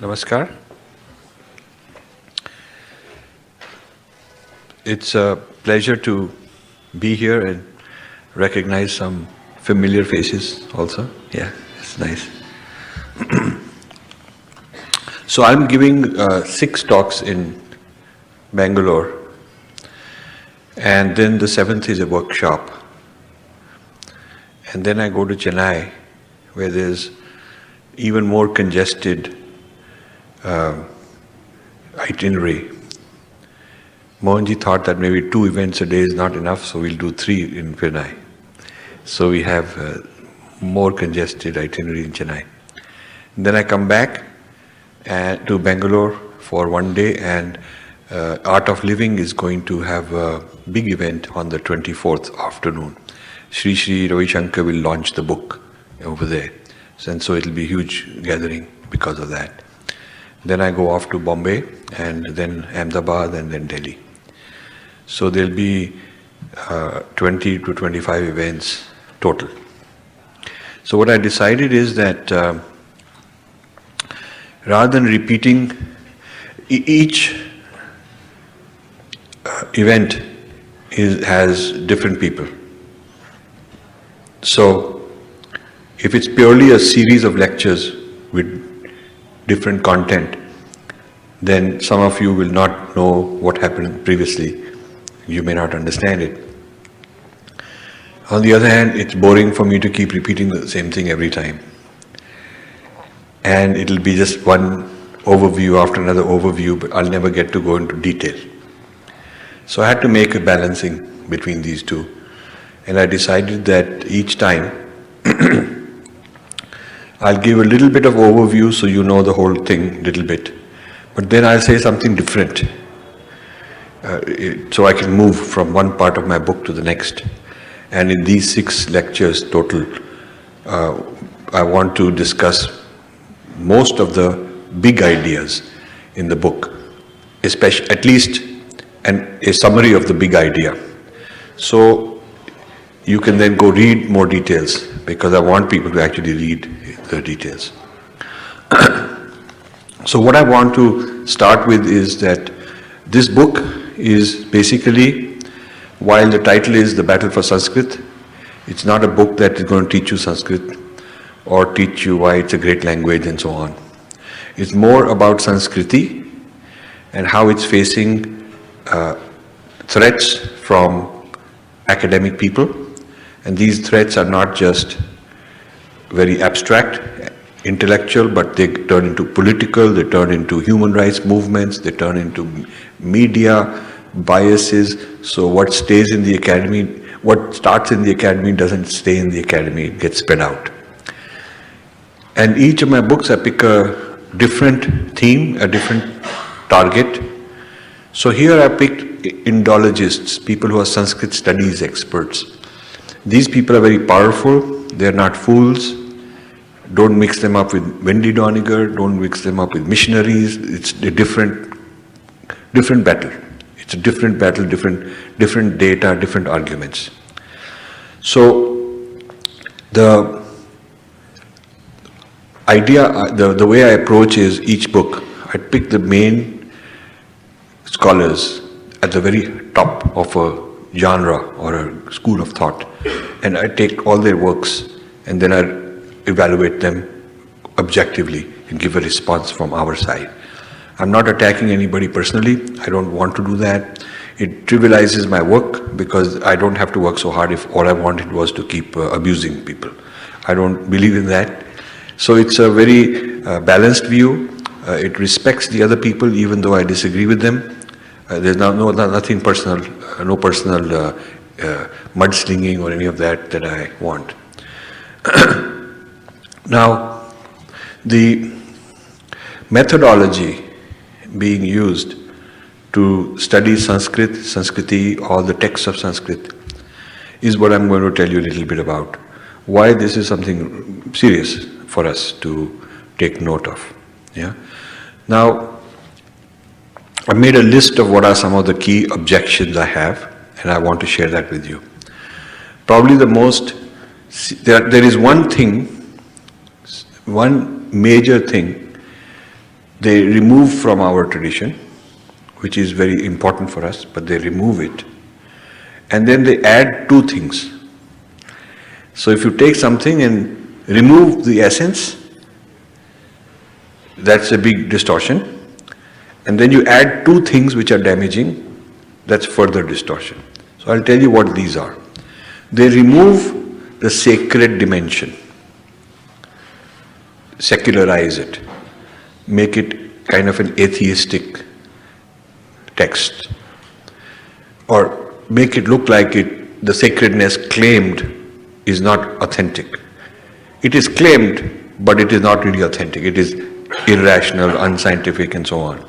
Namaskar. It's a pleasure to be here and recognize some familiar faces also. Yeah, it's nice. So I'm giving 6 talks in Bangalore, and then the 7th is a workshop. And then I go to Chennai, where there's even more congested itinerary. Mohanji thought that maybe 2 events a day is not enough, so we'll do 3 in Chennai. So we have more congested itinerary in Chennai. And then I come back to Bangalore for 1 day, and Art of Living is going to have a big event on the 24th afternoon. Sri Ravi Shankar will launch the book over there. And so it'll be a huge gathering because of that. Then I go off to Bombay, and then Ahmedabad, and then Delhi. So there'll be 20 to 25 events total. So what I decided is that rather than repeating each event has different people. So if it's purely a series of lectures with different content, then some of you will not know what happened previously. You may not understand it. On the other hand, it's boring for me to keep repeating the same thing every time. And it'll be just one overview after another overview, but I'll never get to go into detail. So I had to make a balancing between these two. And I decided that each time I'll give a little bit of overview so you know the whole thing a little bit. But then I'll say something different. So I can move from one part of my book to the next. And in these 6 lectures total, I want to discuss most of the big ideas in the book, especially at least a summary of the big idea. So you can then go read more details, because I want people to actually read the details. So what I want to start with is that this book is basically, while the title is The Battle for Sanskrit, it's not a book that is going to teach you Sanskrit or teach you why it's a great language and so on. It's more about Sanskriti and how it's facing threats from academic people. And these threats are not just very abstract, intellectual, but they turn into political, they turn into human rights movements, they turn into media biases. So what stays in the academy, what starts in the academy doesn't stay in the academy, it gets spread out. And each of my books I pick a different theme, a different target. So here I picked Indologists, people who are Sanskrit studies experts. These people are very powerful, they're not fools. Don't mix them up with Wendy Doniger, don't mix them up with missionaries. It's a different battle. It's a different battle, different data, different arguments. So the idea, the way I approach is each book, I pick the main scholars at the very top of a genre or a school of thought, and I take all their works and then I evaluate them objectively and give a response from our side. I'm not attacking anybody personally. I don't want to do that. It trivializes my work because I don't have to work so hard if all I wanted was to keep abusing people. I don't believe in that. So it's a very balanced view. It respects the other people even though I disagree with them. There's nothing personal, no personal mudslinging or any of that I want. Now, the methodology being used to study Sanskrit, Sanskriti, all the texts of Sanskrit, is what I'm going to tell you a little bit about. Why this is something serious for us to take note of. Yeah. Now, I made a list of what are some of the key objections I have, and I want to share that with you. Probably the most, there is one thing, one major thing They remove from our tradition, which is very important for us, but they remove it. And then they add two things. So if you take something and remove the essence, that's a big distortion. And then you add two things which are damaging, that's further distortion. So I'll tell you what these are. They remove the sacred dimension, secularize it, make it kind of an atheistic text, or make it look like the sacredness claimed is not authentic. It is claimed, but it is not really authentic. It is irrational, unscientific, and so on.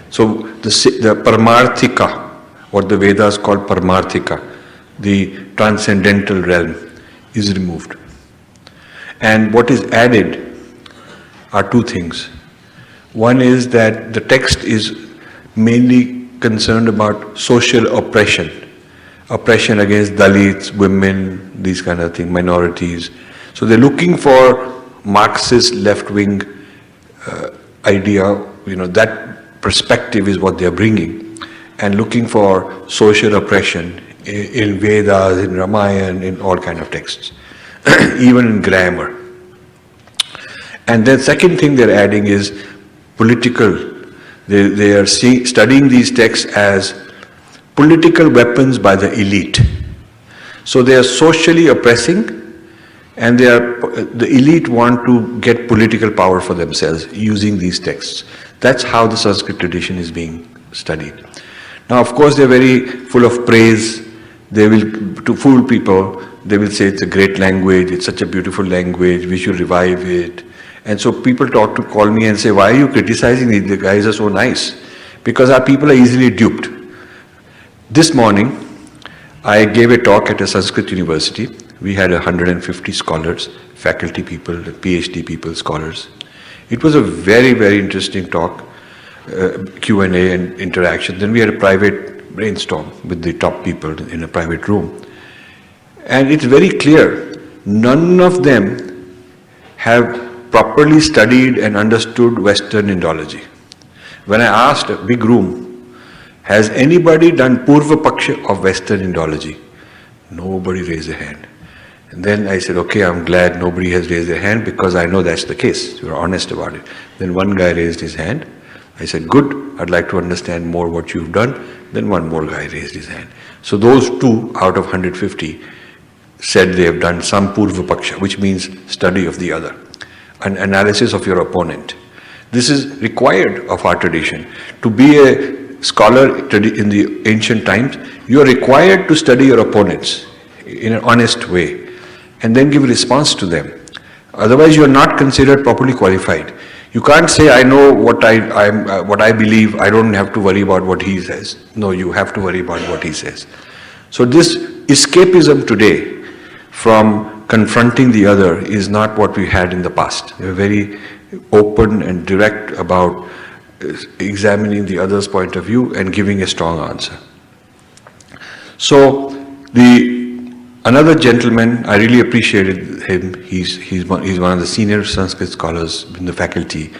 So the Paramarthika, what the Vedas call Paramarthika, the transcendental realm, is removed. And what is added are two things. One is that the text is mainly concerned about social oppression against Dalits, women, these kind of things, minorities. So they're looking for Marxist left-wing idea, that perspective is what they're bringing, and looking for social oppression in Vedas, in Ramayana, in all kind of texts, even in grammar. And then second thing they're adding is political. They are studying these texts as political weapons by the elite. So they are socially oppressing, and the elite want to get political power for themselves using these texts. That's how the Sanskrit tradition is being studied. Now, of course, they're very full of praise. They will, to fool people, they will say it's a great language, it's such a beautiful language, we should revive it. And so people talk to call me and say, why are you criticizing these? The guys are so nice. Because our people are easily duped. This morning, I gave a talk at a Sanskrit university. We had 150 scholars, faculty people, PhD people, scholars. It was a very, very interesting talk, Q&A and interaction. Then we had a private brainstorm with the top people in a private room. And it's very clear, none of them have properly studied and understood Western Indology. When I asked a big room, has anybody done Purva Paksha of Western Indology? Nobody raised a hand. And then I said, okay, I'm glad nobody has raised their hand because I know that's the case. You're honest about it. Then one guy raised his hand. I said, good, I'd like to understand more what you've done. Then one more guy raised his hand. So those two out of 150 said they have done some Purva Paksha, which means study of the other, an analysis of your opponent. This is required of our tradition. To be a scholar in the ancient times, you are required to study your opponents in an honest way and then give a response to them. Otherwise, you are not considered properly qualified. You can't say, I know what I believe, I don't have to worry about what he says. No, you have to worry about what he says. So this escapism today from confronting the other is not what we had in the past. We were very open and direct about examining the other's point of view and giving a strong answer. So another gentleman, I really appreciated him. He's one of the senior Sanskrit scholars in the faculty.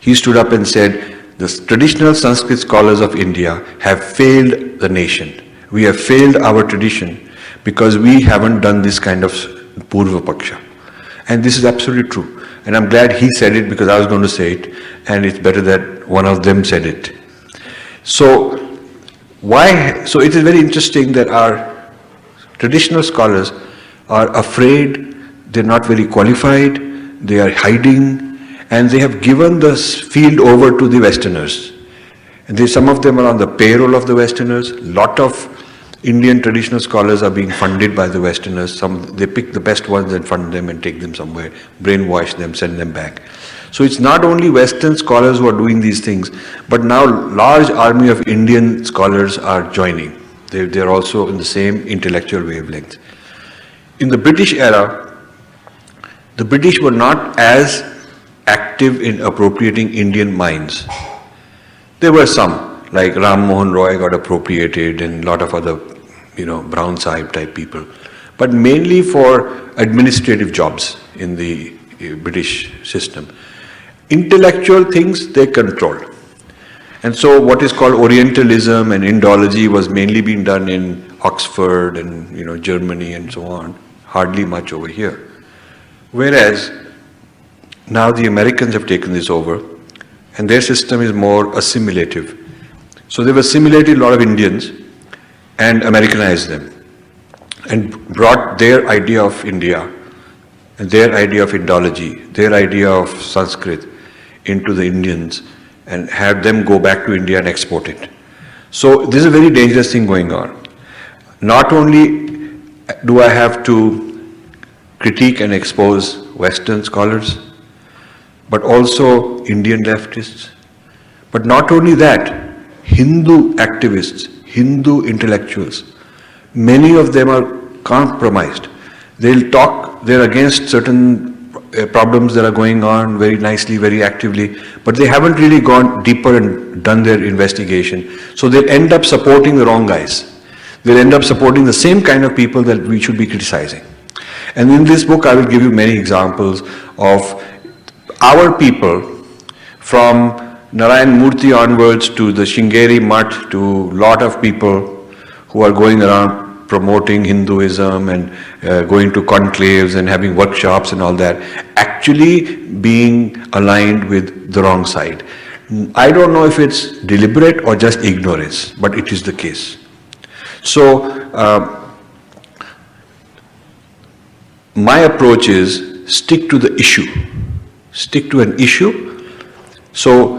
He stood up and said, the traditional Sanskrit scholars of India have failed the nation. We have failed our tradition because we haven't done this kind of Purva Paksha. And this is absolutely true. And I'm glad he said it because I was going to say it, and it's better that one of them said it. So it is very interesting that our traditional scholars are afraid, they're not very qualified, they are hiding, and they have given the field over to the Westerners. And some of them are on the payroll of the Westerners. Lot of Indian traditional scholars are being funded by the Westerners. They pick the best ones and fund them and take them somewhere, brainwash them, send them back. So it's not only Western scholars who are doing these things, but now large army of Indian scholars are joining. They're also in the same intellectual wavelength. In the British era, the British were not as active in appropriating Indian minds. There were some, like Ram Mohan Roy got appropriated and a lot of other, Brown Sahib type people. But mainly for administrative jobs in the British system. Intellectual things they controlled. And so what is called Orientalism and Indology was mainly being done in Oxford and Germany and so on, hardly much over here. Whereas now the Americans have taken this over and their system is more assimilative. So they've assimilated a lot of Indians and Americanized them and brought their idea of India and their idea of Indology, their idea of Sanskrit into the Indians and had them go back to India and export it. So this is a very dangerous thing going on. Not only do I have to critique and expose Western scholars, but also Indian leftists. But not only that, Hindu activists, Hindu intellectuals, many of them are compromised. They'll talk, they're against certain problems that are going on very nicely, very actively, but they haven't really gone deeper and done their investigation. So they'll end up supporting the wrong guys. They'll end up supporting the same kind of people that we should be criticizing. And in this book, I will give you many examples of our people from Narayan Murthy onwards to the Shingeri Mutt to a lot of people who are going around promoting Hinduism and going to conclaves and having workshops and all that, actually being aligned with the wrong side. I don't know if it's deliberate or just ignorance, but it is the case. So, my approach is stick to the issue. Stick to an issue. So,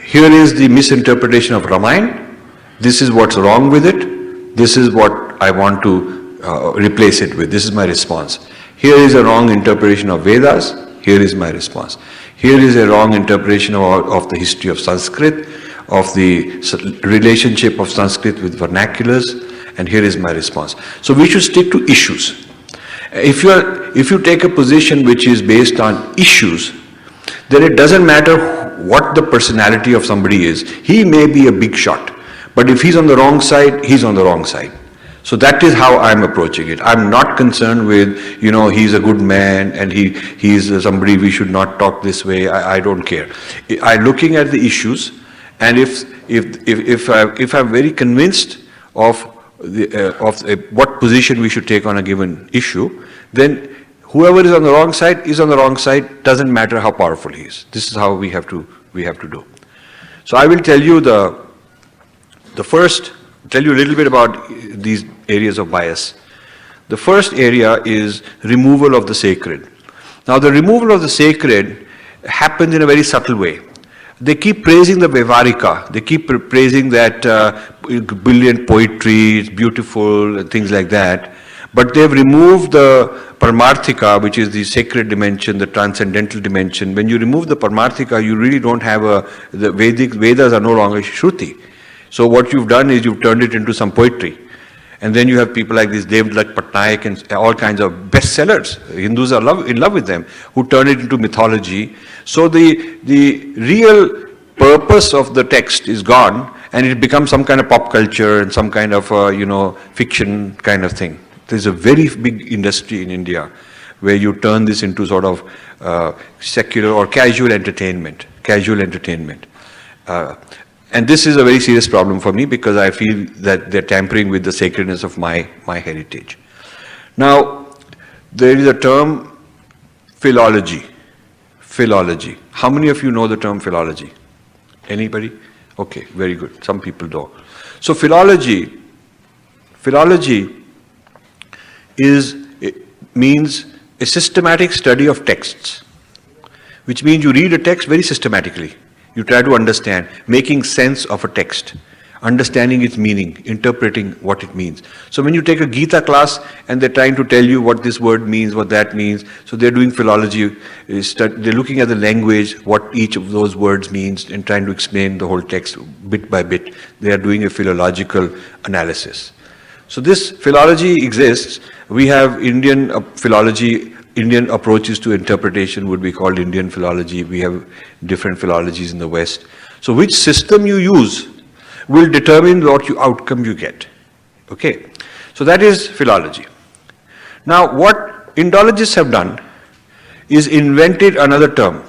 here is the misinterpretation of Ramayana. This is what's wrong with it. This is what I want to replace it with. This is my response. Here is a wrong interpretation of Vedas. Here is my response. Here is a wrong interpretation of the history of Sanskrit, of the relationship of Sanskrit with vernaculars, and here is my response. So we should stick to issues. If you take a position which is based on issues, then it doesn't matter what the personality of somebody is. He may be a big shot, but if he's on the wrong side, he's on the wrong side. So that is how I'm approaching it. I'm not concerned with, he's a good man and he's somebody we should not talk this way. I don't care. I'm looking at the issues, and if I'm very convinced of what position we should take on a given issue, then whoever is on the wrong side is on the wrong side. Doesn't matter how powerful he is. This is how we have to do. So I will tell you tell you a little bit about these areas of bias. The first area is removal of the sacred. Now the removal of the sacred happens in a very subtle way. They keep praising the Vaivarika. They keep praising that brilliant poetry, it's beautiful, and things like that. But they've removed the Paramarthika, which is the sacred dimension, the transcendental dimension. When you remove the Paramarthika, you really don't have the Vedas are no longer Shruti. So what you've done is you've turned it into some poetry. And then you have people like this Devdutt Patnaik and all kinds of bestsellers. Hindus are in love with them, who turn it into mythology. So the real purpose of the text is gone, and it becomes some kind of pop culture and some kind of fiction kind of thing. There's a very big industry in India where you turn this into sort of secular or casual entertainment. And this is a very serious problem for me, because I feel that they're tampering with the sacredness of my heritage. Now, there is a term, philology. Philology. How many of you know the term philology? Anybody? Okay, very good. Some people don't. So philology means a systematic study of texts, which means you read a text very systematically. You try to understand, making sense of a text, understanding its meaning, interpreting what it means. So when you take a Gita class and they're trying to tell you what this word means, what that means, so they're doing philology, they're looking at the language, what each of those words means, and trying to explain the whole text bit by bit. They are doing a philological analysis. So this philology exists. We have Indian philology. Indian approaches to interpretation would be called Indian philology. We have different philologies in the West. So which system you use will determine what outcome you get. Okay, so that is philology. Now what Indologists have done is invented another term,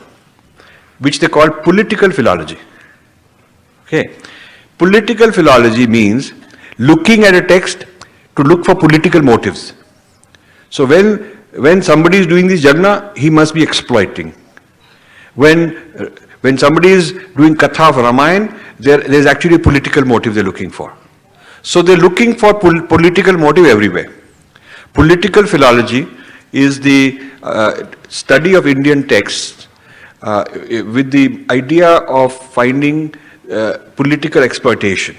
which they call political philology. Okay. Political philology means looking at a text to look for political motives. So when somebody is doing this jagna, he must be exploiting. When somebody is doing katha of Ramayana, there's actually a political motive they're looking for. So they're looking for political motive everywhere. Political philology is the study of Indian texts with the idea of finding political exploitation,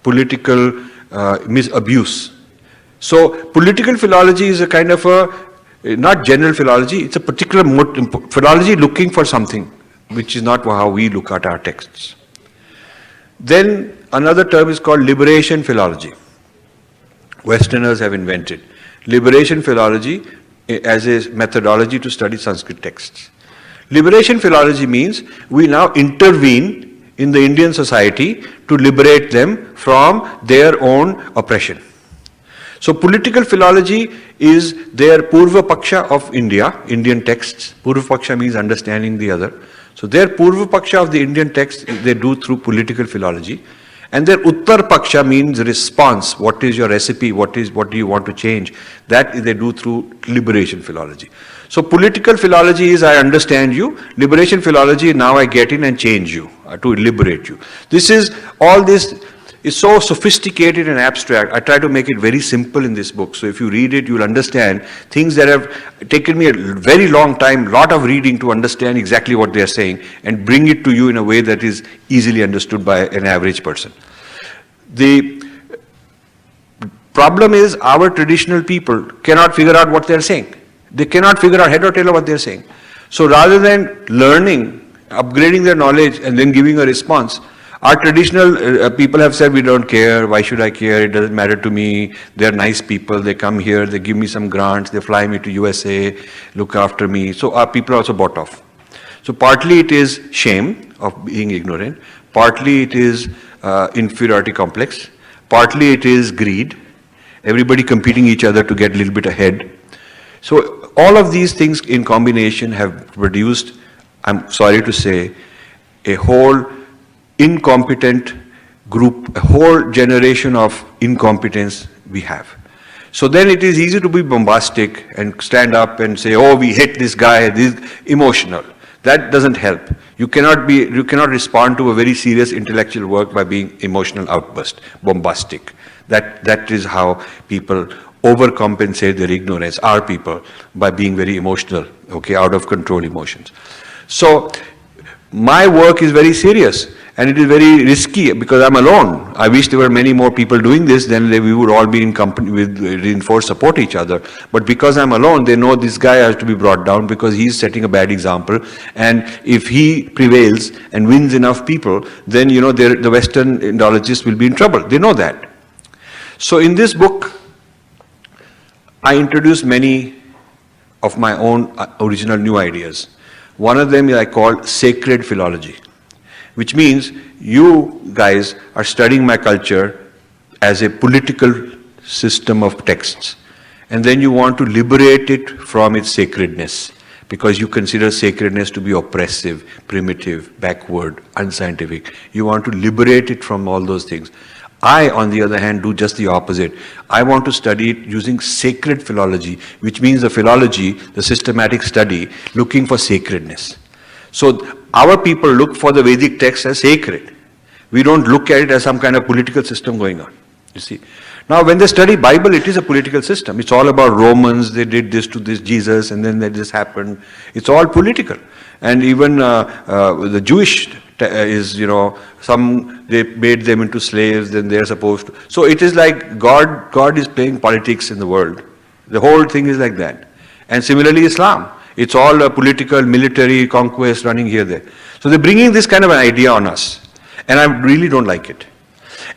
political misabuse. So political philology is a kind of not general philology, it's a particular philology looking for something, which is not how we look at our texts. Then another term is called liberation philology. Westerners have invented liberation philology as a methodology to study Sanskrit texts. Liberation philology means we now intervene in the Indian society to liberate them from their own oppression. So political philology is their Purva Paksha of India, Indian texts. Purva Paksha means understanding the other. So their Purva Paksha of the Indian text they do through political philology. And their Uttar Paksha means response. What is your recipe? What do you want to change? That they do through liberation philology. So political philology is I understand you. Liberation philology, now I get in and change you, to liberate you. All this is so sophisticated and abstract. I try to make it very simple in this book. So if you read it, you'll understand things that have taken me a very long time, lot of reading to understand exactly what they are saying and bring it to you in a way that is easily understood by an average person. The problem is our traditional people cannot figure out what they're saying. They cannot figure out head or tail of what they're saying. So rather than learning, upgrading their knowledge and then giving a response, our traditional people have said, we don't care, why should I care, it doesn't matter to me, they're nice people, they come here, they give me some grants, they fly me to USA, look after me. So our people are also bought off. So partly it is shame of being ignorant, partly it is inferiority complex, partly it is greed, everybody competing each other to get a little bit ahead. So all of these things in combination have produced, I'm sorry to say, a whole incompetent group, a whole generation of incompetence we have. So then it is easy to be bombastic and stand up and say, oh, we hate this guy, this is emotional. That doesn't help. You cannot respond to a very serious intellectual work by being emotional outburst, bombastic. That is how people overcompensate their ignorance, our people, by being very emotional, okay, out of control emotions. So my work is very serious. And it is very risky because I'm alone. I wish there were many more people doing this, then we would all be in company with reinforced support each other. But because I'm alone, they know this guy has to be brought down because he's setting a bad example. And if he prevails and wins enough people, then the Western Indologists will be in trouble. They know that. So in this book, I introduce many of my own original new ideas. One of them I call sacred philology, which means you guys are studying my culture as a political system of texts. And then you want to liberate it from its sacredness because you consider sacredness to be oppressive, primitive, backward, unscientific. You want to liberate it from all those things. I, on the other hand, do just the opposite. I want to study it using sacred philology, which means the philology, the systematic study, looking for sacredness. So our people look for the Vedic text as sacred. We don't look at it as some kind of political system going on, you see. Now when they study Bible, it is a political system. It's all about Romans, they did this to this Jesus, and then this happened. It's all political. And even the Jewish is, they made them into slaves, then they're supposed to. So it is like God is playing politics in the world. The whole thing is like that. And similarly Islam. It's all a political, military conquest running here, there. So they're bringing this kind of an idea on us. And I really don't like it.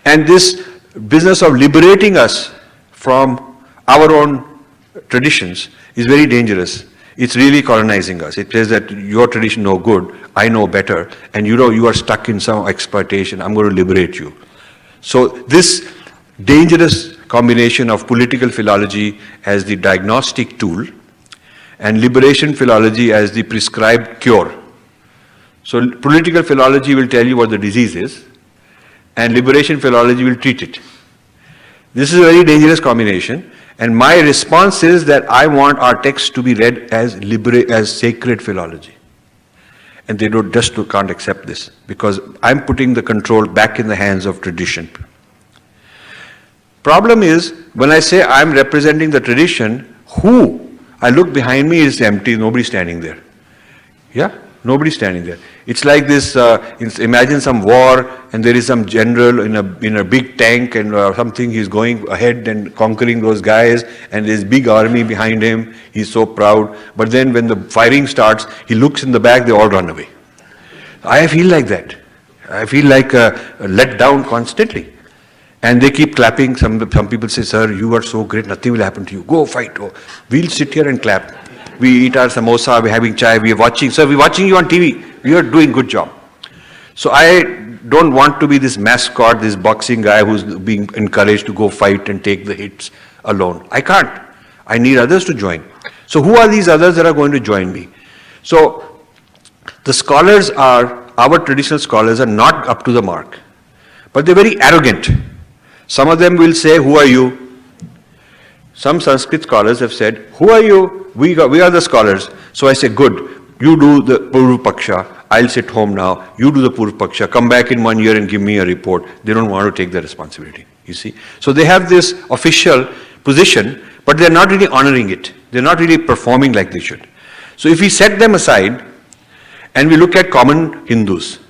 And this business of liberating us from our own traditions is very dangerous. It's really colonizing us. It says that your tradition no good, I know better, and you are stuck in some exploitation, I'm going to liberate you. So this dangerous combination of political philology as the diagnostic tool and liberation philology as the prescribed cure. So political philology will tell you what the disease is, and liberation philology will treat it. This is a very dangerous combination, and my response is that I want our texts to be read as sacred philology. And they can't accept this, because I'm putting the control back in the hands of tradition. Problem is, when I say I'm representing the tradition, I look behind me, it's empty, nobody's standing there. Yeah? Nobody's standing there. It's like this, imagine some war and there is some general in a big tank and something, he's going ahead and conquering those guys and there's big army behind him, he's so proud. But then when the firing starts, he looks in the back, they all run away. I feel like that. I feel like let down constantly. And they keep clapping. Some people say, sir, you are so great, nothing will happen to you. Go fight. Oh. We'll sit here and clap. We eat our samosa, we're having chai, we're watching. Sir, we're watching you on TV. You are doing good job. So I don't want to be this mascot, this boxing guy who's being encouraged to go fight and take the hits alone. I can't. I need others to join. So who are these others that are going to join me? So the scholars our traditional scholars are not up to the mark. But they're very arrogant. Some of them will say, who are you? Some Sanskrit scholars have said, who are you? We are the scholars. So I say, good, you do the Purva Paksha, I'll sit home now, you do the Purva Paksha, come back in 1 year and give me a report. They don't want to take the responsibility, you see. So they have this official position, but they're not really honoring it. They're not really performing like they should. So if we set them aside, and we look at common Hindus,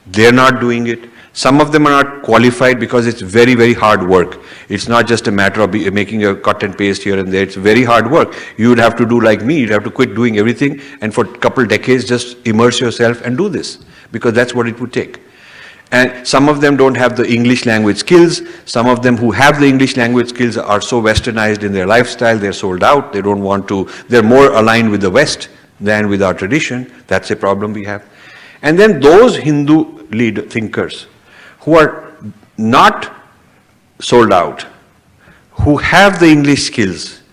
they're not doing it. Some of them are not qualified because it's very, very hard work. It's not just a matter of making a cut and paste here and there. It's very hard work. You would have to do like me. You'd have to quit doing everything and for a couple decades just immerse yourself and do this, because that's what it would take. And some of them don't have the English language skills. Some of them who have the English language skills are so westernized in their lifestyle, they're sold out. They don't want to, they're more aligned with the West than with our tradition. That's a problem we have. And then those Hindu thinkers who are not sold out, who have the English skills,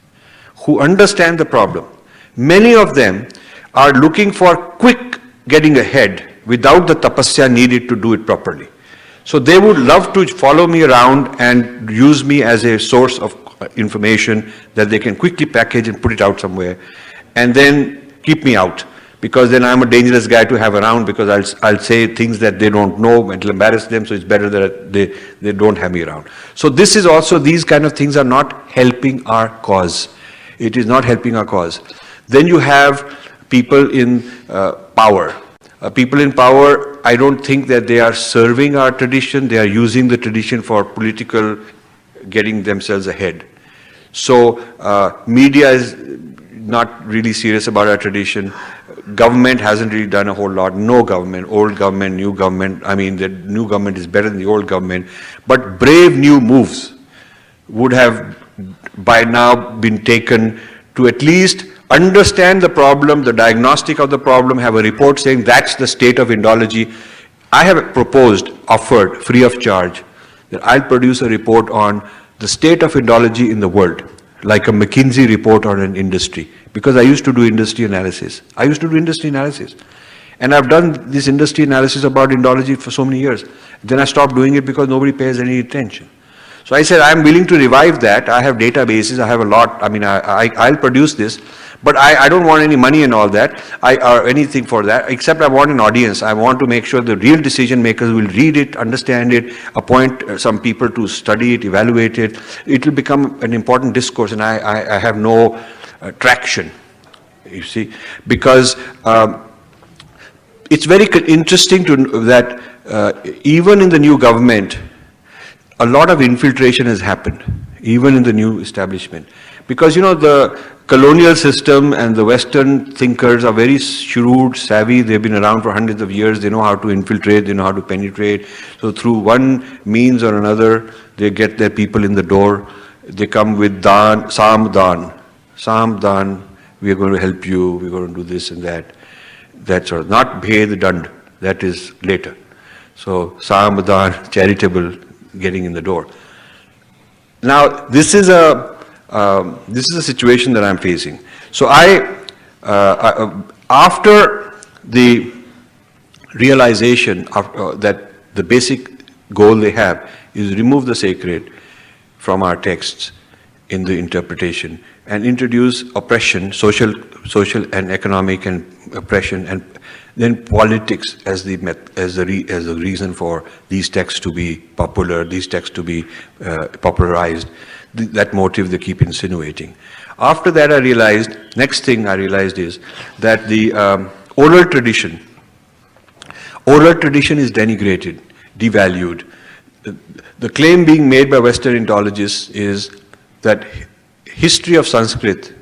who understand the problem, many of them are looking for quick getting ahead without the tapasya needed to do it properly. So they would love to follow me around and use me as a source of information that they can quickly package and put it out somewhere, and then keep me out. Because then I'm a dangerous guy to have around, because I'll say things that they don't know, and it'll embarrass them, so it's better that they don't have me around. So this is also, these kind of things are not helping our cause. It is not helping our cause. Then you have people in power. People in power, I don't think that they are serving our tradition, they are using the tradition for political, getting themselves ahead. So media is not really serious about our tradition. Government hasn't really done a whole lot. No government, old government, new government. I mean, the new government is better than the old government. But brave new moves would have by now been taken to at least understand the problem, the diagnostic of the problem, have a report saying that's the state of Indology. I have proposed, offered, free of charge, that I'll produce a report on the state of Indology in the world, like a McKinsey report on an industry. Because I used to do industry analysis. And I've done this industry analysis about Indology for so many years. Then I stopped doing it because nobody pays any attention. So I said, I'm willing to revive that. I have databases, I have a lot. I mean, I'll produce this. But I don't want any money and all that, or anything for that, except I want an audience. I want to make sure the real decision makers will read it, understand it, appoint some people to study it, evaluate it. It will become an important discourse, and I have no traction, you see, because it's very interesting to that even in the new government, a lot of infiltration has happened, even in the new establishment. Because, you know, the colonial system and the Western thinkers are very shrewd, savvy. They've been around for hundreds of years. They know how to infiltrate. They know how to penetrate. So through one means or another, they get their people in the door. They come with dan, samdan. Samdan, we are going to help you. We're going to do this and that. That sort of, not bhed dand. That is later. So samdan, charitable, getting in the door. Now, this is a situation that I'm facing. So after the realization of, that the basic goal they have is remove the sacred from our texts in the interpretation and introduce oppression, social and economic and oppression, and then politics as the reason for these texts to be popular, these texts to be popularized. That motive they keep insinuating. After that, next thing I realized is that the oral tradition is denigrated, devalued. The claim being made by Western Indologists is that history of Sanskrit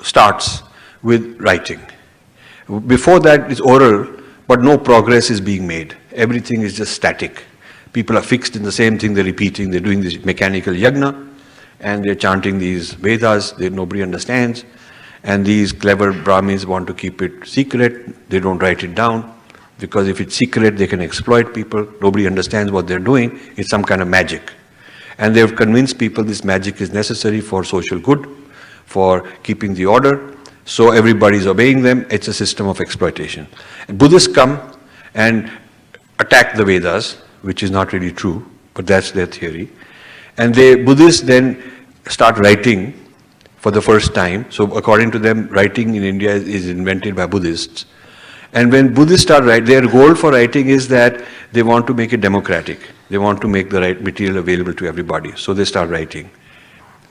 starts with writing. Before that it's oral, but no progress is being made. Everything is just static. People are fixed in the same thing, they're repeating, they're doing this mechanical yajna, and they're chanting these Vedas that nobody understands, and these clever Brahmins want to keep it secret, they don't write it down, because if it's secret they can exploit people, nobody understands what they're doing, it's some kind of magic. And they've convinced people this magic is necessary for social good, for keeping the order, so everybody's obeying them. It's a system of exploitation. And Buddhists come and attack the Vedas, which is not really true, but that's their theory. And Buddhists then start writing for the first time. So according to them, writing in India is invented by Buddhists. And when Buddhists start writing, their goal for writing is that they want to make it democratic. They want to make the right material available to everybody. So they start writing.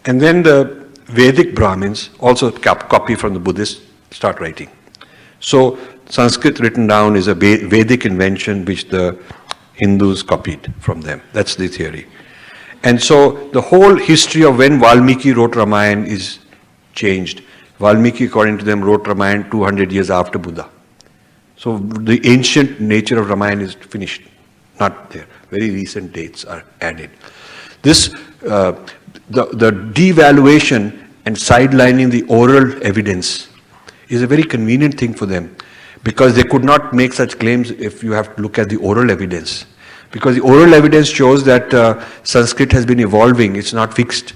And then the Vedic Brahmins also copy from the Buddhists, start writing. So Sanskrit written down is a Vedic invention which the Hindus copied from them. That's the theory. And so the whole history of when Valmiki wrote Ramayana is changed. Valmiki, according to them, wrote Ramayana 200 years after Buddha. So the ancient nature of Ramayana is finished, not there. Very recent dates are added. This, the devaluation and sidelining the oral evidence is a very convenient thing for them, because they could not make such claims if you have to look at the oral evidence. Because the oral evidence shows that Sanskrit has been evolving, it's not fixed.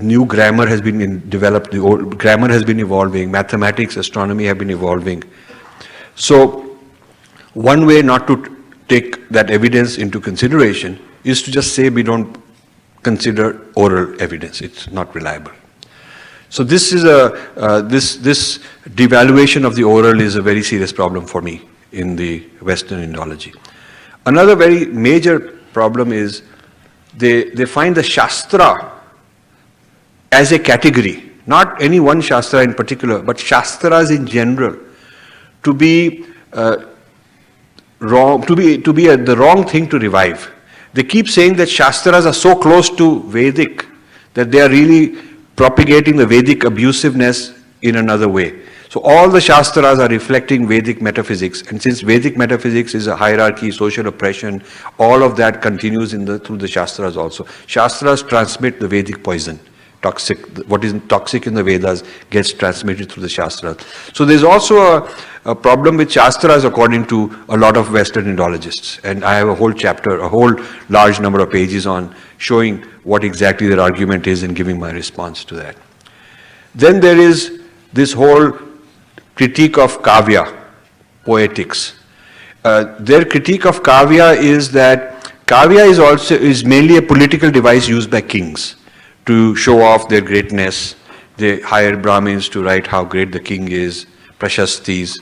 New grammar has been developed, the old grammar has been evolving, mathematics, astronomy have been evolving. So one way not to take that evidence into consideration is to just say we don't consider oral evidence, it's not reliable. So this is this devaluation of the oral is a very serious problem for me in the Western Indology. Another very major problem is they find the Shastra as a category, not any one Shastra in particular, but Shastras in general, to be wrong, to be the wrong thing to revive. They keep saying that Shastras are so close to Vedic that they are really propagating the Vedic abusiveness in another way. So all the Shastras are reflecting Vedic metaphysics, and since Vedic metaphysics is a hierarchy, social oppression, all of that continues through the Shastras also. Shastras transmit the Vedic poison. Toxic, what is toxic in the Vedas gets transmitted through the Shastras. So there's also a problem with Shastras according to a lot of Western Indologists. And I have a whole chapter, a whole large number of pages on showing what exactly their argument is and giving my response to that. Then there is this whole critique of Kavya, poetics. Their critique of Kavya is that Kavya is mainly a political device used by kings to show off their greatness. They hire Brahmins to write how great the king is, prashastis.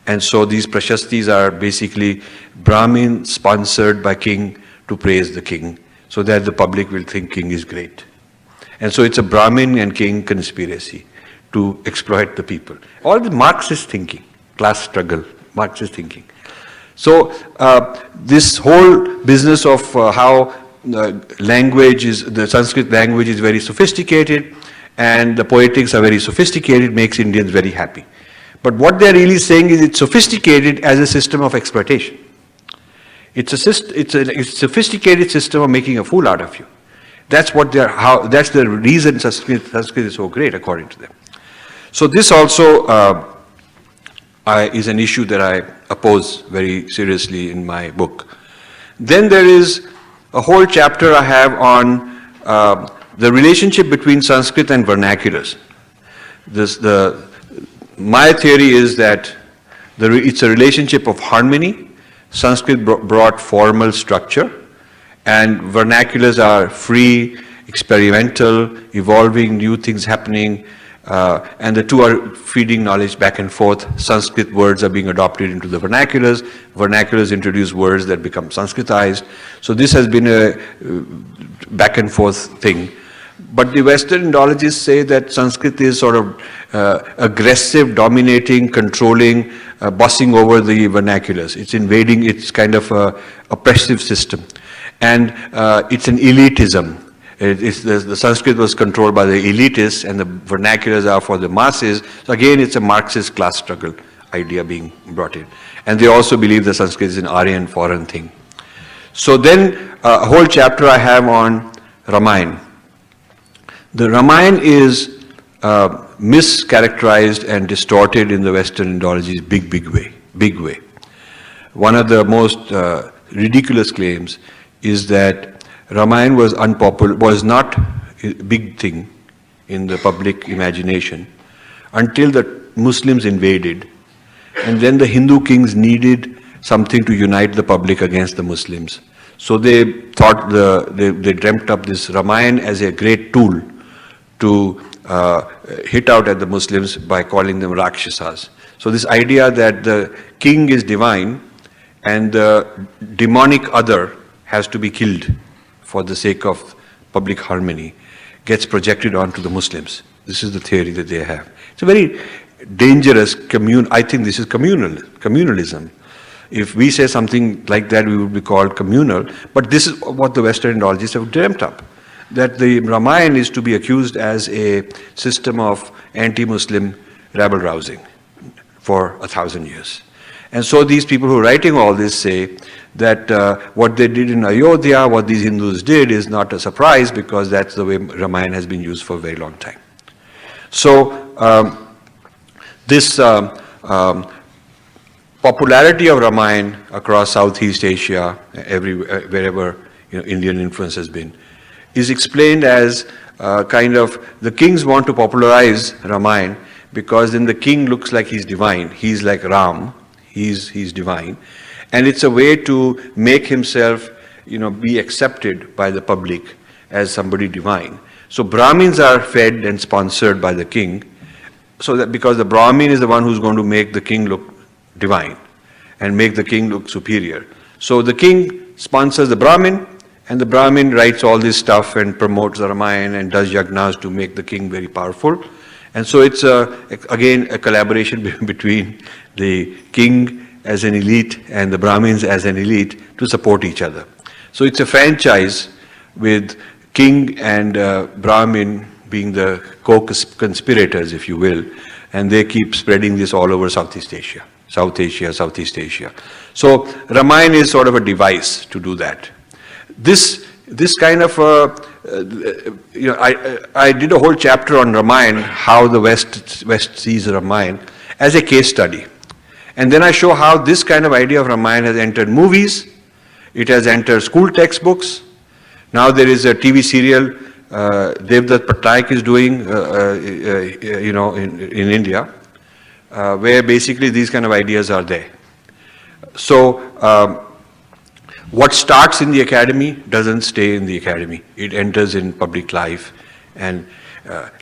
And so these prashastis are basically Brahmin sponsored by king to praise the king, so that the public will think king is great. And so it's a Brahmin and king conspiracy to exploit the people. All the Marxist thinking, class struggle, Marxist thinking. So this whole business of how the Sanskrit language is very sophisticated and the poetics are very sophisticated makes Indians very happy. But what they're really saying is it's sophisticated as a system of exploitation. It's a sophisticated system of making a fool out of you. That's that's the reason Sanskrit is so great according to them. So this also is an issue that I oppose very seriously in my book. Then there is a whole chapter I have on the relationship between Sanskrit and vernaculars. My theory is that it's a relationship of harmony. Sanskrit brought formal structure, and vernaculars are free, experimental, evolving, new things happening, and the two are feeding knowledge back and forth. Sanskrit words are being adopted into the vernaculars. Vernaculars introduce words that become Sanskritized. So this has been a back and forth thing. But the Western Indologists say that Sanskrit is sort of aggressive, dominating, controlling, bossing over the vernaculars. It's invading, it's kind of a oppressive system. And it's an elitism. The Sanskrit was controlled by the elitists and the vernaculars are for the masses. So again, it's a Marxist class struggle idea being brought in. And they also believe that Sanskrit is an Aryan foreign thing. So then a whole chapter I have on Ramayana. The Ramayana is mischaracterized and distorted in the Western Indologies big way. One of the most ridiculous claims is that Ramayana was unpopular, was not a big thing in the public imagination until the Muslims invaded, and then the Hindu kings needed something to unite the public against the Muslims. So they thought they dreamt up this Ramayana as a great tool to hit out at the Muslims by calling them Rakshasas. So this idea that the king is divine and the demonic other has to be killed for the sake of public harmony gets projected onto the Muslims. This is the theory that they have. It's a very dangerous I think this is communalism. If we say something like that, we would be called communal. But this is what the Western Indologists have dreamt up, that the Ramayana is to be accused as a system of anti-Muslim rabble-rousing for 1,000 years. And so these people who are writing all this say that what they did in Ayodhya, what these Hindus did is not a surprise because that's the way Ramayana has been used for a very long time. So this popularity of Ramayana across Southeast Asia, wherever Indian influence has been, is explained as kind of the kings want to popularize Ramayana because then the king looks like he's divine. He's like Ram. He's divine. And it's a way to make himself, be accepted by the public as somebody divine. So Brahmins are fed and sponsored by the king, so that because the Brahmin is the one who's going to make the king look divine and make the king look superior. So the king sponsors the Brahmin, and the Brahmin writes all this stuff and promotes the Ramayana and does yagnas to make the king very powerful. And so it's again a collaboration between the king as an elite and the Brahmins as an elite to support each other. So it's a franchise with king and Brahmin being the co-conspirators, if you will, and they keep spreading this all over Southeast Asia. So Ramayana is sort of a device to do that. This kind of I did a whole chapter on Ramayana, how the West sees Ramayana as a case study. And then I show how this kind of idea of Ramayana has entered movies, it has entered school textbooks. Now there is a TV serial Devdutt Patnaik is doing, in India, where basically these kind of ideas are there. So what starts in the academy doesn't stay in the academy. It enters in public life. And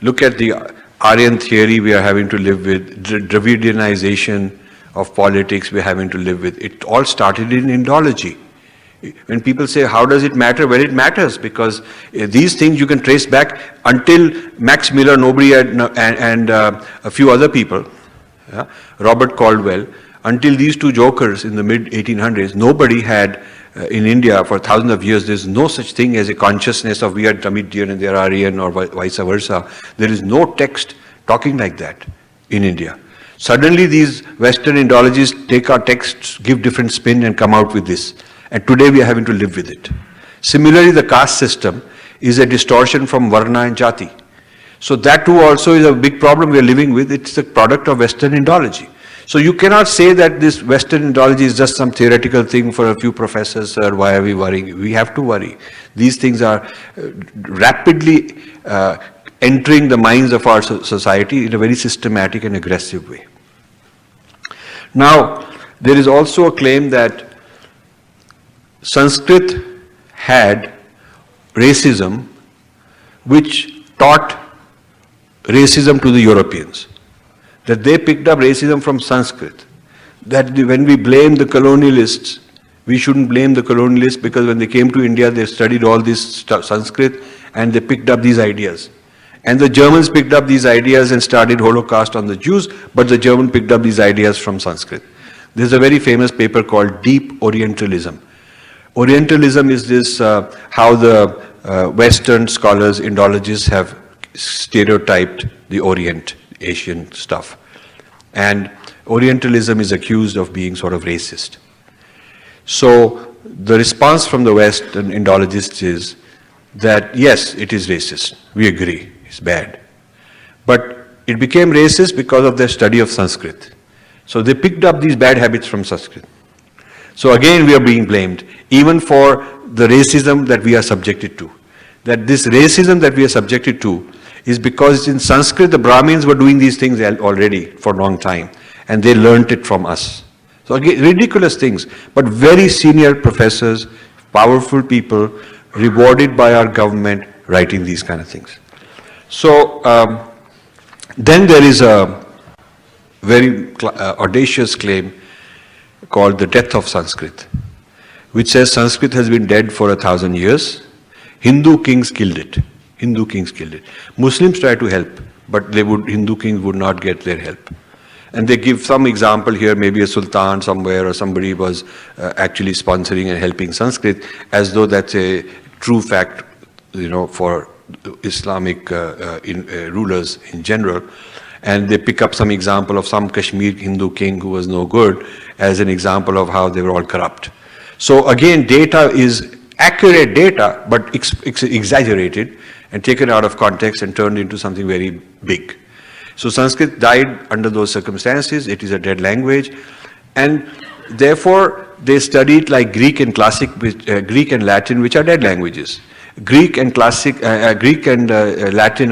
look at the Aryan theory we are having to live with, Dravidianization of politics we're having to live with. It all started in Indology. When people say, how does it matter? Well, it matters because these things you can trace back until Max Miller, Nobody and a few other people, Robert Caldwell, until these two jokers in the mid-1800s, nobody had, in India for thousands of years, there's no such thing as a consciousness of we are Dravidian and they are Aryan or vice versa. There is no text talking like that in India. Suddenly these Western Indologists take our texts, give different spin and come out with this. And today we are having to live with it. Similarly, the caste system is a distortion from Varna and Jati. So that too also is a big problem we are living with. It's the product of Western Indology. So you cannot say that this Western Indology is just some theoretical thing for a few professors, or why are we worrying? We have to worry. These things are rapidly entering the minds of our society in a very systematic and aggressive way. Now, there is also a claim that Sanskrit had racism which taught racism to the Europeans. That they picked up racism from Sanskrit. That when we blame the colonialists, we shouldn't blame the colonialists because when they came to India, they studied all this Sanskrit and they picked up these ideas. And the Germans picked up these ideas and started Holocaust on the Jews, but the German picked up these ideas from Sanskrit. There's a very famous paper called Deep Orientalism. Orientalism is this, how the Western scholars, Indologists have stereotyped the Orient, Asian stuff. And Orientalism is accused of being sort of racist. So the response from the Western Indologists is that yes, it is racist. We agree, it's bad. But it became racist because of their study of Sanskrit. So they picked up these bad habits from Sanskrit. So again we are being blamed, even for the racism that we are subjected to. That this racism that we are subjected to is because in Sanskrit the Brahmins were doing these things already for a long time and they learnt it from us. So again, ridiculous things, but very senior professors, powerful people, rewarded by our government writing these kind of things. So then there is a very audacious claim called the death of Sanskrit, which says Sanskrit has been dead for 1,000 years. Hindu kings killed it. Hindu kings killed it. Muslims try to help, but Hindu kings would not get their help. And they give some example here, maybe a sultan somewhere or somebody was actually sponsoring and helping Sanskrit, as though that's a true fact, for Islamic rulers in general. And they pick up some example of some Kashmir Hindu king who was no good as an example of how they were all corrupt. So again, data is accurate data, but exaggerated and taken out of context and turned into something very big. So Sanskrit died under those circumstances. It is a dead language, and therefore they studied like Greek and Latin, which are dead languages. Greek and Latin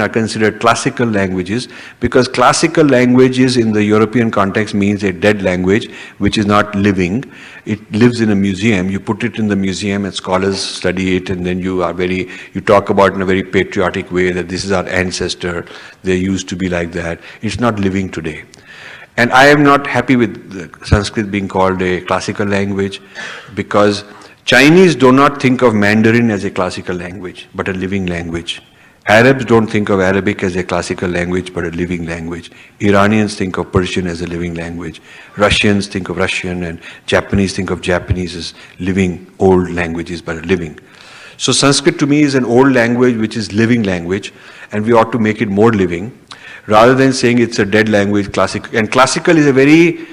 are considered classical languages because classical languages in the European context means a dead language which is not living. It lives in a museum. You put it in the museum and scholars study it, and then you talk about in a very patriotic way that this is our ancestor. They used to be like that. It's not living today. And I am not happy with Sanskrit being called a classical language because Chinese do not think of Mandarin as a classical language, but a living language. Arabs don't think of Arabic as a classical language, but a living language. Iranians think of Persian as a living language. Russians think of Russian, and Japanese think of Japanese as living old languages, but living. So Sanskrit to me is an old language which is living language, and we ought to make it more living, rather than saying it's a dead language, classical. And classical is a very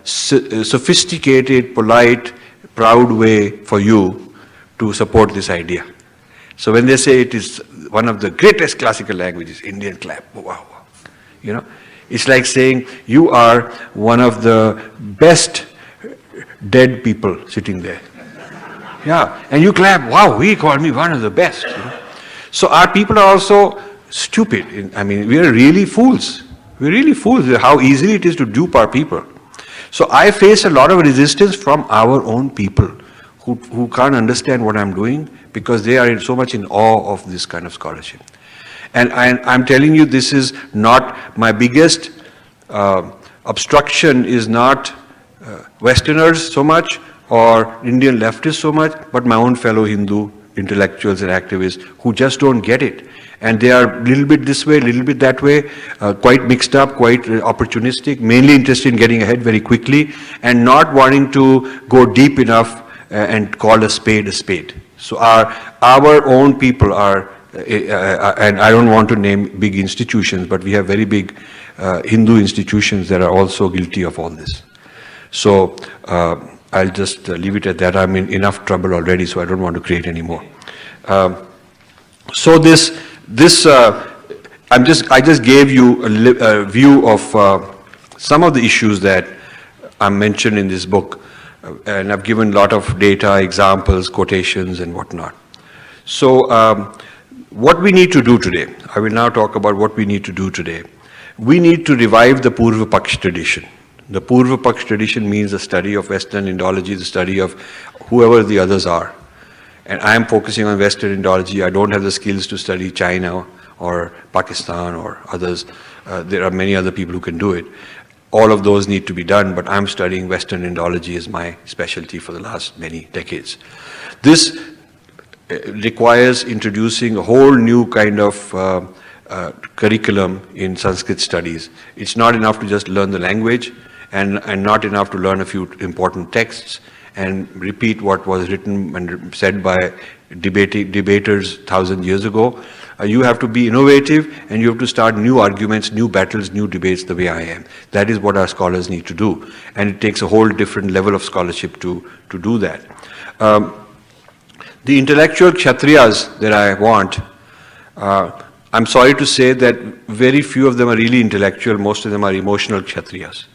sophisticated, polite, proud way for you to support this idea. So when they say it is one of the greatest classical languages, Indian clap, wow. It's like saying you are one of the best dead people sitting there. Yeah, and you clap, wow, he called me one of the best. So our people are also stupid. I mean, we are really fools. We're really fools how easily it is to dupe our people. So I face a lot of resistance from our own people who can't understand what I'm doing because they are so much in awe of this kind of scholarship. And I'm telling you, this is not my biggest obstruction is not Westerners so much or Indian leftists so much, but my own fellow Hindu intellectuals and activists who just don't get it. And they are a little bit this way, a little bit that way, quite mixed up, quite opportunistic, mainly interested in getting ahead very quickly and not wanting to go deep enough and call a spade a spade. So our own people are, and I don't want to name big institutions, but we have very big Hindu institutions that are also guilty of all this. So I'll just leave it at that. I'm in enough trouble already, so I don't want to create any more. So I just gave you a view of some of the issues that are mentioned in this book, and I've given a lot of data, examples, quotations, and whatnot. So what we need to do today, I will now talk about what we need to do today. We need to revive the Purva Paksh tradition. The Purva Paksh tradition means the study of Western Indology, the study of whoever the others are. And I am focusing on Western Indology. I don't have the skills to study China or Pakistan or others. There are many other people who can do it. All of those need to be done, but I'm studying Western Indology as my specialty for the last many decades. This requires introducing a whole new kind of curriculum in Sanskrit studies. It's not enough to just learn the language and not enough to learn a few important texts and repeat what was written and said by debaters 1,000 years ago. You have to be innovative and you have to start new arguments, new battles, new debates the way I am. That is what our scholars need to do. And it takes a whole different level of scholarship to do that. The intellectual Kshatriyas that I want, I'm sorry to say that very few of them are really intellectual, most of them are emotional Kshatriyas.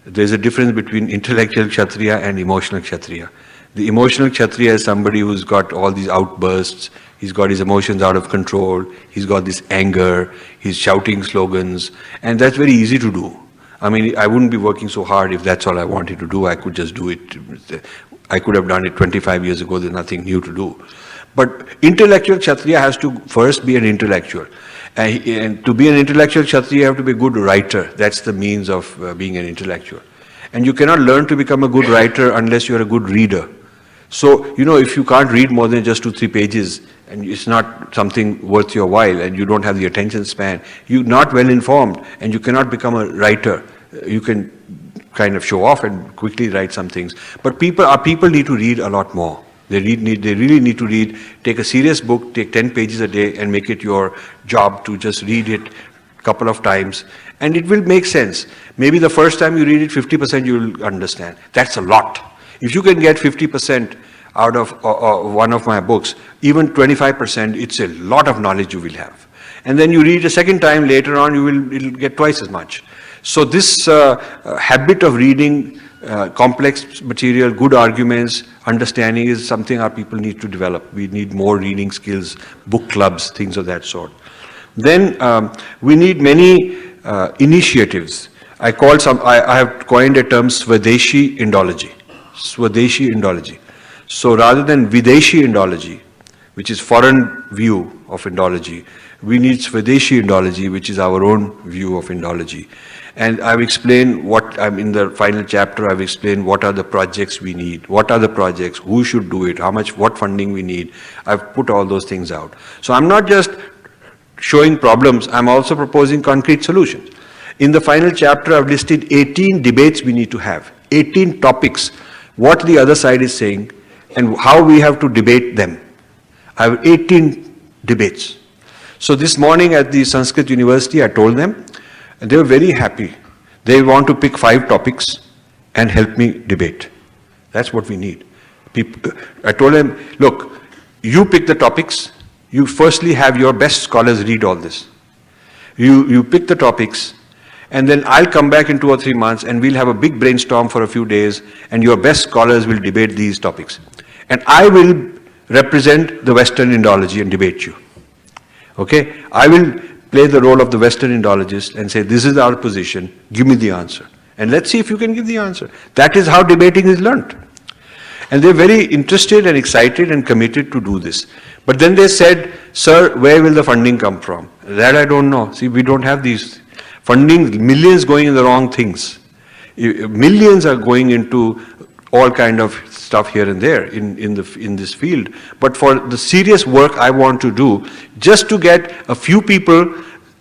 There's a difference between intellectual Kshatriya and emotional Kshatriya. The emotional Kshatriya is somebody who's got all these outbursts, he's got his emotions out of control, he's got this anger, he's shouting slogans, and that's very easy to do. I mean, I wouldn't be working so hard if that's all I wanted to do. I could just do it. I could have done it 25 years ago, there's nothing new to do. But intellectual Kshatriya has to first be an intellectual. And to be an intellectual Kshatriya, you have to be a good writer. That's the means of being an intellectual. And you cannot learn to become a good writer unless you're a good reader. So, you know, if you can't read more than just 2-3 pages, and it's not something worth your while, and you don't have the attention span, you're not well informed, and you cannot become a writer. You can kind of show off and quickly write some things. But people need to read a lot more. They really need to read, take a serious book, take 10 pages a day and make it your job to just read it a couple of times. And it will make sense. Maybe the first time you read it, 50% you will understand. That's a lot. If you can get 50% out of one of my books, even 25%, it's a lot of knowledge you will have. And then you read a second time later on, it'll get twice as much. So this habit of reading complex material, good arguments, understanding is something our people need to develop. We need more reading skills, book clubs, things of that sort. Then we need many initiatives. I have coined a term Swadeshi Indology. Swadeshi Indology. So rather than Videshi Indology, which is foreign view of Indology, we need Swadeshi Indology, which is our own view of Indology. And I've explained in the final chapter, I've explained what are the projects we need, what are the projects, who should do it, what funding we need. I've put all those things out. So I'm not just showing problems, I'm also proposing concrete solutions. In the final chapter, I've listed 18 debates we need to have, 18 topics, what the other side is saying, and how we have to debate them. I have 18 debates. So this morning at the Sanskrit University, I told them, and they were very happy. They want to pick 5 topics and help me debate. That's what we need. I told them, look, you pick the topics. You firstly have your best scholars read all this. You pick the topics, and then I'll come back in 2 or 3 months and we'll have a big brainstorm for a few days, and your best scholars will debate these topics. And I will represent the Western Indology and debate you. Okay? I will play the role of the Western Indologist and say, this is our position, give me the answer. And let's see if you can give the answer. That is how debating is learnt. And they're very interested and excited and committed to do this. But then they said, sir, where will the funding come from? That I don't know. See, we don't have these funding, millions going in the wrong things. Millions are going into all kind of stuff here and there in this field. But for the serious work I want to do, just to get a few people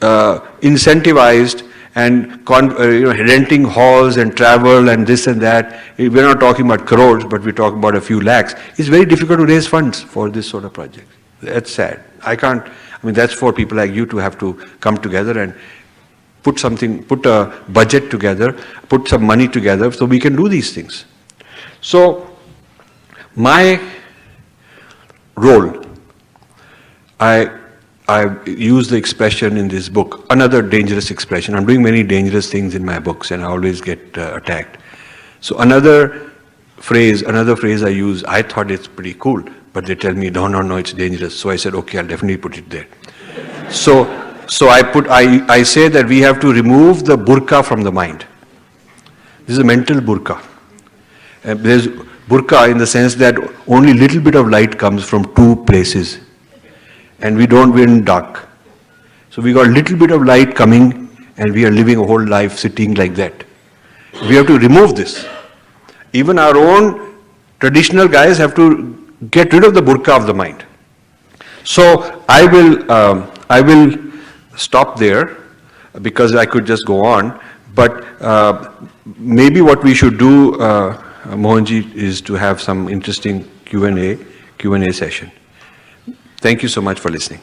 incentivized and renting halls and travel and this and that, we're not talking about crores, but we're talking about a few lakhs. It's very difficult to raise funds for this sort of project. That's sad. That's for people like you to have to come together and put a budget together, put some money together so we can do these things. So, my role, I use the expression in this book, another dangerous expression. I'm doing many dangerous things in my books and I always get attacked. So another phrase I use, I thought it's pretty cool, but they tell me, no, it's dangerous. So I said, okay, I'll definitely put it there. So I say that we have to remove the burqa from the mind. This is a mental burqa. There's burqa in the sense that only little bit of light comes from two places. And we're in dark. So we got a little bit of light coming and we are living a whole life sitting like that. We have to remove this. Even our own traditional guys have to get rid of the burqa of the mind. So I will stop there because I could just go on. But maybe what we should do, Mohanji, is to have some interesting Q&A session. Thank you so much for listening.